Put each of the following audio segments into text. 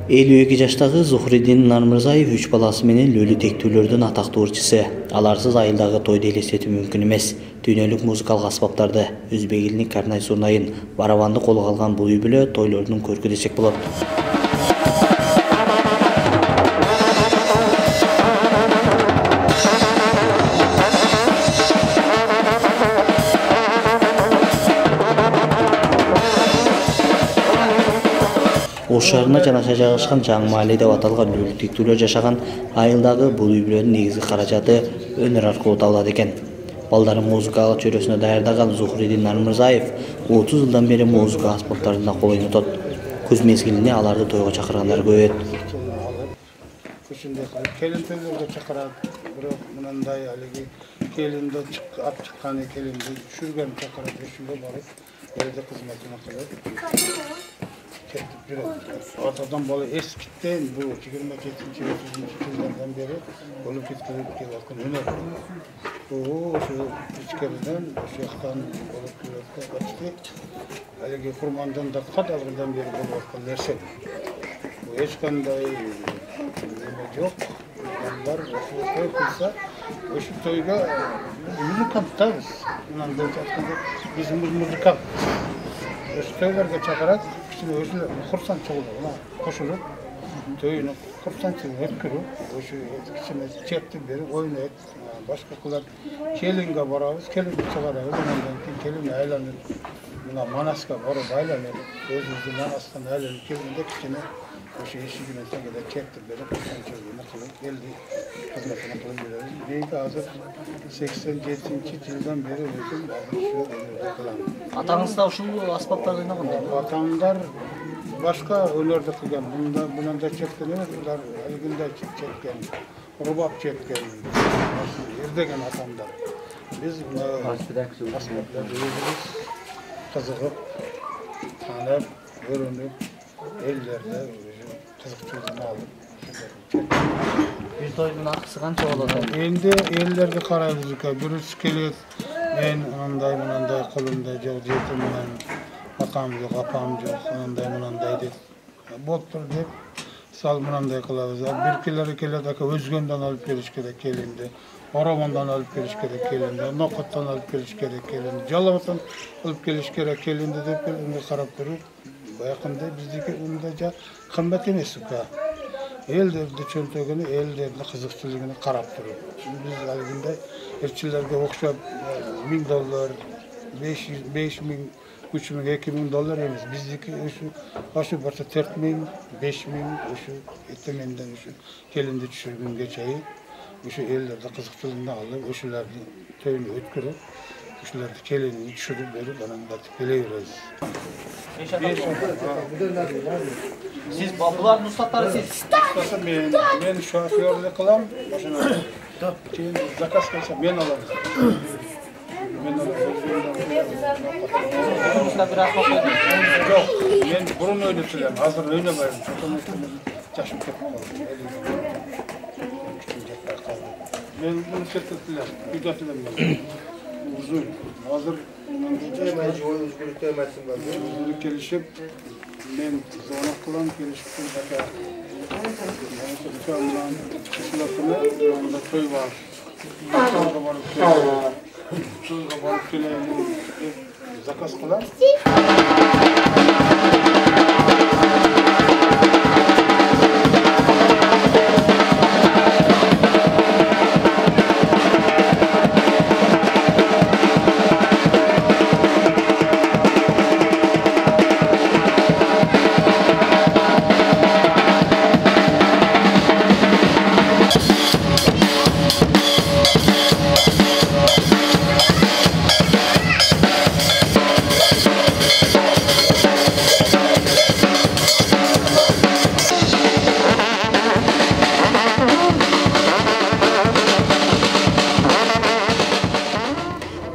52 жаштагы Зухриддин Нармырзаев 3 баласы менен Лөлү тектүүлөрдүн атактуу ырчысы. Аларсыз айылдагы тойду элестетүү мүмкүн эмес. Дүйнөлүк музыкалык аспаптарды, өзбек элинин карнай сурнайын, барабанды колго алган бул үй-бүлө тойлордун көркү десек болот. Ош шаарына жанаша жайгашкан Жаңы-Мааледе деп аталган Лөлү тектүүлөр жашаган айылдагы бул үй-бүлөнүн негизги каражаты өнөр аркылуу табылат экен. Балдарын музыкалык чөйрөсүнө даярдаган Зухриддин Нармырзаев 30 жылдан бери музыка аспаптарында кол ойнотот. Күз мезгилинде аларды тойго чакыргандар көп. Келин тойлорго чакырат, бирок мындай алиги келинди алып чыккан келинди түшүргөн чакырат, ошондо барып элде кызматына кылып кетип жүрөт. Атадан бала эскиттен бул 27-30 жылдардан бери болуп кетип келаткан өнөр. Ошо ичкериден ошо жактан болуп келаткан башты алиги курмандан да кадалгындан бери болуп аткан нерсе. Бул эч кандай неме жок. Балдар ошо той кылса, ошо тойго музыканттарбыз. Мындай айтканда биз музыкант. Ошо тойлорго чакырат, өзү курсанчылык кошулуп, тойуну курсанчылык өткөрүп, ошо кичине чектип берип ойнойт, башка кылат. Келинге барабыз, келинди чыгарабыз, андан кийин келин айланып, мына Манаска барып айланып, өзүбүздүн Манастан айланып келгенде кичине ошо эшигинен тегиде чектип берип, курсанчылыгын кылып, элди кызматына кылып беребиз. Мейли азыр 87-жылдан бери өзүм азыр кылам. Атаңыз да ушул аспаптарды ойногонда? Атамдар башка өнөрдү кылган. Мында чеккен эмес, булар алгындай чеккен, рубап чеккен, эрдеген атамдар. Биз аспаптарды өзүбүз кызыгып, таанып, көрүнүп, элдерде кызыкчылыгын алып бир тойдун акысы канча болот? Энди элдерди карайбыз экен. Бирөөсү келет, мен мындай колумда жок, жетим менен атам жок, апам жок, мындай деп. Болуптур деп, сал мындай кылабыз. Биркелери келет, ака өзгөндөн алып келиш керек келинди. Барабандан алып келиш керек келинди, нокоттон алып келиш керек келинди, жалабатан алып келиш керек келинди деп элге карап туруп, баягындай биздики мындай кымбат эмес экен. Элдерди чөнтөгүнө, элдерди кызыкчылыгына карап туруп. Биз алгындай элчилерге окшоп $1000, 50000, 3000, 2000 доллар эмес. Биздики ошо барса 4000, 5000 ошо этеменден ошо келинди түшүргөнгө чейин ошо элдерди кызыкчылыгына алып, ошолорду тойун өткөрүп, ошолорду келинин түшүрүп берип, анан кайтып келе беребиз. Siz bulардын устаттары сиз? Мен шофёрлук кылам, ошону кийин заказ келсе мен алам. Жок, мен бурун ойноп элем, азыр ойнобойм. Жашым кетип калды. Мен муну кетип элем, үйдө элем. Uzun. Hazır kelişip men zona kılan kelişip baka uçağımdan şulatını yanında toy var. Toyga barıp keleyim zakaz kılan.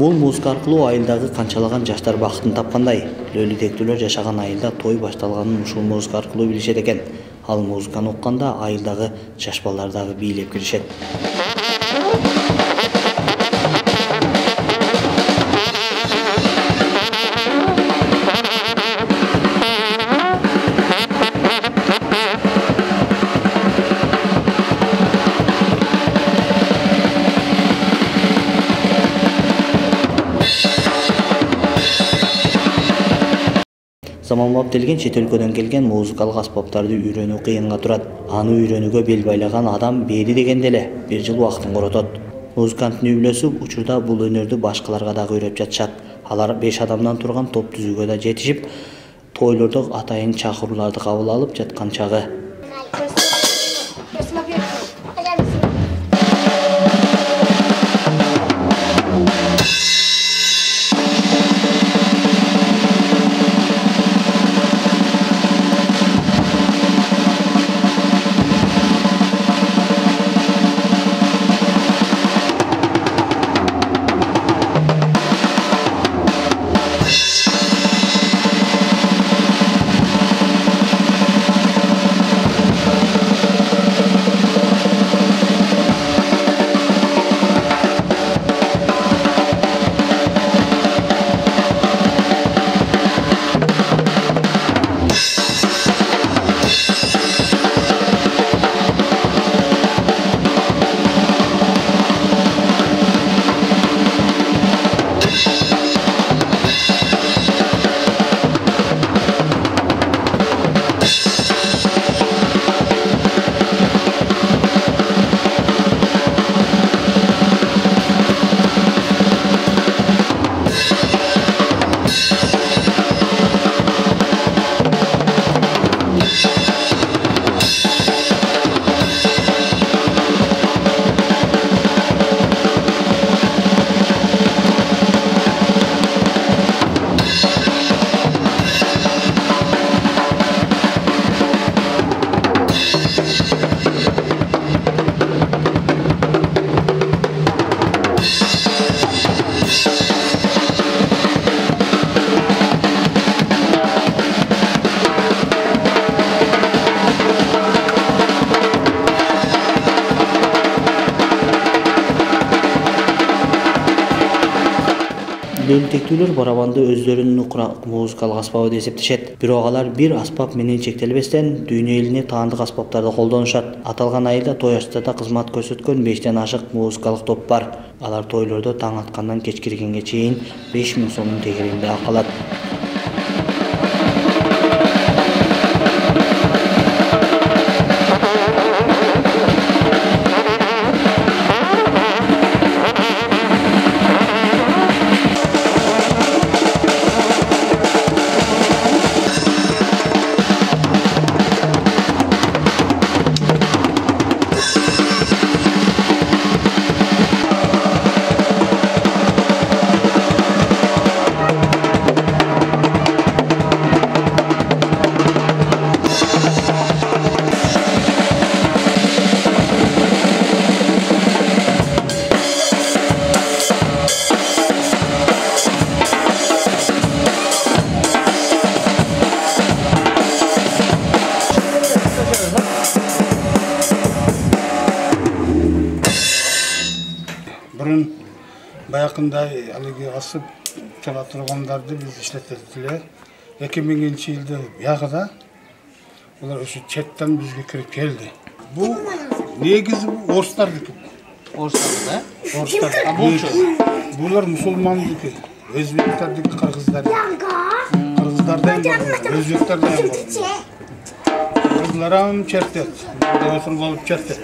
Бул музыка аркылуу айылдагы канчалаган жаштар бакытын тапкандай. Лөлү тектүүлөр жашаган айылда той башталганын ушул музыка аркылуу билишет экен. Ал музыканы укканда айылдагы жаш балдар дагы бийлеп киришет. тамамлап келген чет өлкөдөн келген музыкалык аспаптарды үйрөнүү кыйынга турат. Аны үйрөнүүгө бел байлаган адам бери дегенде эле 1 жыл убактын коротот. Музыканттын үй-бүлөсү учурда бул өнөрдү башкаларга дагы үйрөп жатышат. Алар 5 адамдан турган топ түзүүгө да жетишип, тойлордо атайын чакырууларды кабыл алып жаткан чагы. Лөлү тектүүлөр барабанды өздөрүнүн музыкалык аспабы деп эсептешет. Бирок алар бир аспап менен чектелбестен дүйнө элине таандык аспаптарды колдонушат. Аталган айылда той аштарда кызмат көрсөткөн 5тен ашык музыкалык топ бар. Алар тойлордо таң аткандан кеч киргенге чейин 5000 сомдун тегерегинде акы алат. Баякындай алыгы асып чала тургандарды биз иштеттик эле. 2000-жылдын биягында булар ошо четтен бизге кирип келди. Бул негизи орустардыкы. Орустарда? Орустар. Булар мусулмандыкы, өзбектердики, кыргыздардан бар, өзбектерден бар. Кыргызларам чертет, өсүрүп алып чертет.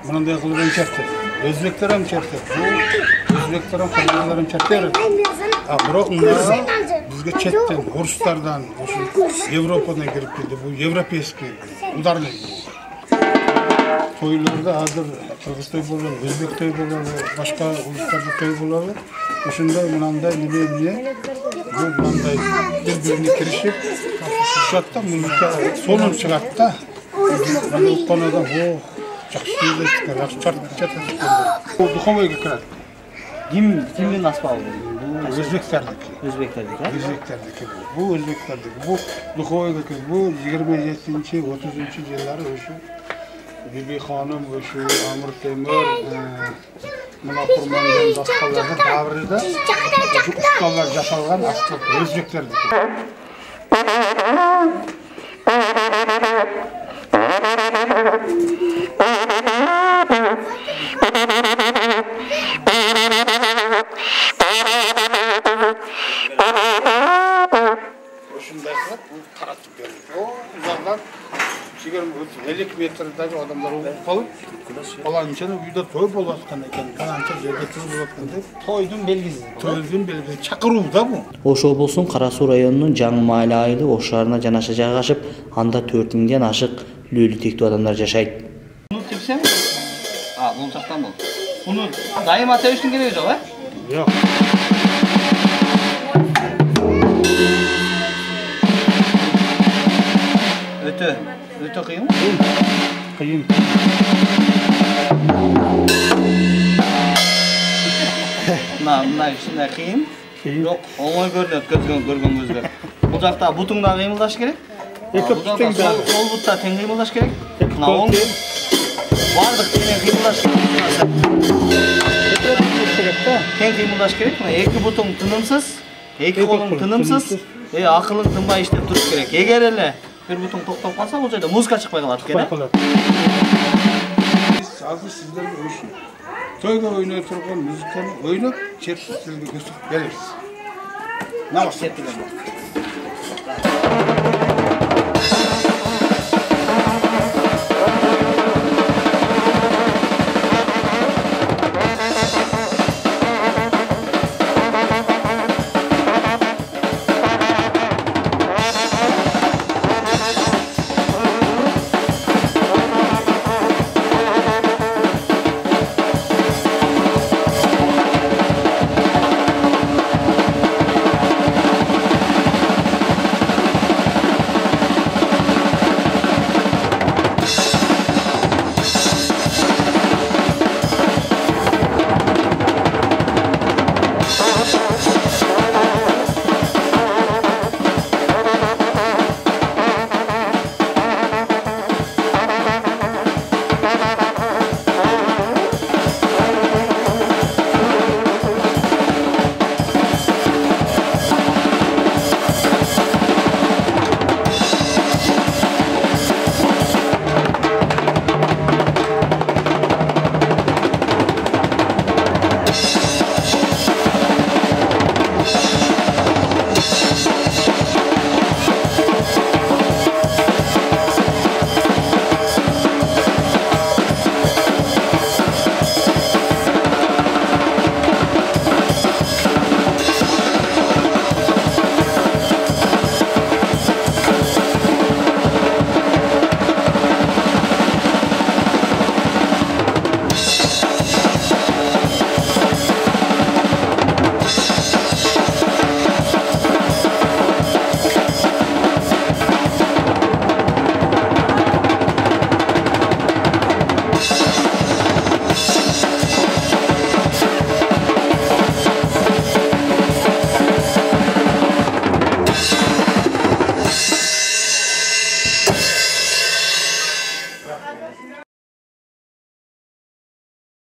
Мындай кылып чертет. Өзбектер ham чертет. Өзбектер ham кыргыздар ham чертет. Бирок бизге четтен, орустардан, Европадан кирип келди. Бул европейский ударный. Тойлордо азыр кыргыз той болобу, өзбек той болобу, башка улуттарда той болобу. Ушундай мынандай неме, бул мындай бири-бирине киришип, чатта музыка сонун чыгат да. Мына укканада жақсы чартып. Бұл духовойға кіреді. Кимдин аспабы? Өзбектердики. Өзбектердики? Бұл өзбектердики. Бұл духовойға кіреді. Бұл 27-30 жылдары өші Биби ханым, өші Амыр Темір, мына құрмандан басқалардың дәуірінде ұсталар жасалған аспап өзбектердики. Ушундай 2 метрдегі адамдар ұғып қалып, баланчаны үйде той болып жатқан екен, баланча жерде той болып жатқан деп. Тойдун белгиси. Тойдун белгиси чакыруу да бу. Ош облусунун Кара Суу районунун Жаңы-Мааледе айылы Ош шаарына жанаша жайгашып, анда 4000ден ашык Лөлү тектүү адамдар жашайт. Муну тепсем? Бул жактан бул. Муну дайыма тебиштин кереги жок, Жок. Өтө кыйын. Кыйын. Мына ушундай кыйын. Жок, оңой көрүнөт көргөн көзгө. Бул жакта бутуң да кыймылдаш керек. Эки бутуң да. Сол бутта тең кыймылдаш керек. Мына оң бардык тең кыймылдаш керек. Тең кыймылдаш керек. Мына эки бутуң тынымсыз, эки колуң тынымсыз, акылың тынбай иштеп туруш керек. Эгер эле bir butun to'xtab qolsa, bu joyda muzika chiqmay qoladi ekan. Hozir sizlarga o'sha to'yga o'ynay turgan muzikani o'ynab, chertib sizlarga ko'rsatib beramiz. Nima chertib beramiz?